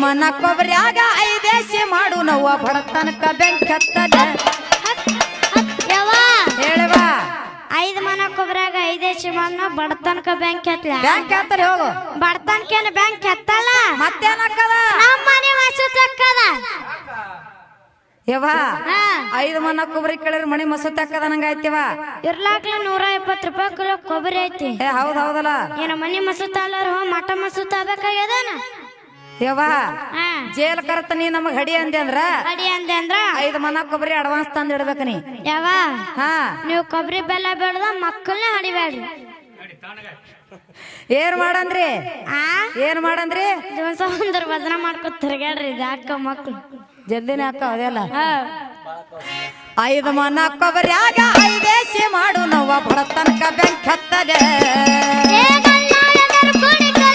ಮನ ಕೊಬ್ಬರ್ಯಾಗ 5 ಎಸಿ ಮಾಡು ನೋವ ಬಡತನಕ ಬೆಂಕಿ ಹತ್ತದ ಹೇಳವಾ 5 ಮನ ಕೊಬ್ಬರ್ಯಾಗ 5 ಎಸಿ ಮಾಡು ಬಡತನಕ ಬೆಂಕಿ ಹತ್ತಲ ಬೆಂಕಿ ಹತ್ತಲಿ ಹೋಗು ಬಡತನಕೇನು ಬೆಂಕಿ ಹತ್ತಲ್ಲ ಮತ್ತೇನಕ್ಕದ ನಮ್ಮ ಮನೆ ಮಸು ತಕ್ಕದ ಯವ್ವ 5 ಮನ ಕೊಬ್ಬರಿ ಕೇಳಿದ್ರೆ ಮಣಿ ಮಸೂತ್ ಹಾಕದ ನಂಗ ಆಯ್ತಿವ ಇರ್ಲಾಕ್ಲ 120 ರೂಪಾಯಿ ಕಿಲೋ ಕೊಬ್ಬರಿ ಐತಿ ಹೌದ್ ಹೌದಲ್ಲ ಏನ ಮನಿ ಮಸೂತ್ ಅಲ್ಲಾರ ಮಠ ಮಸೂತ್ ಆಗ್ಬೇಕಾಗ್ಯದನ ಯವ್ವ ಜೇಲ್ ಕರ್ತ ನೀ ನಮಗ್ ಹಡಿ ಅಂದೆ ಅಂದ್ರ 5 ಮನ ಕೊಬ್ಬರಿ ಅಡ್ವಾನ್ಸ್ ತಂದ್ ಇಡ್ಬೇಕ ನೀ ಯಾವ ನೀವು ಕೊಬ್ಬರಿ ಬೆಲ್ಲ ಬೆಳ್ದ ಮಕ್ಕಳನ್ನ ಹಡಿಬೇಡ್ರಿ ಏನ್ ಮಾಡಂದ್ರಿ ದಿವಸ ಒಂದರ ವಜನ ಮಾಡ್ಕೊತ ತಿರ್ಗಾಡ್ರಿ ಅಕ್ಕ ಮಕ್ಳು ಜಲ್ದಿನೇ ಅಕ್ಕ ಅದೆಲ್ಲ 5 ಮನ ಕೊಬ್ಬರ್ಯಾಗ 5 ಎಸಿ ಮಾಡು ನೋವ ಬಡತನಕ ಬೆಂಕಿ ಹತ್ತದ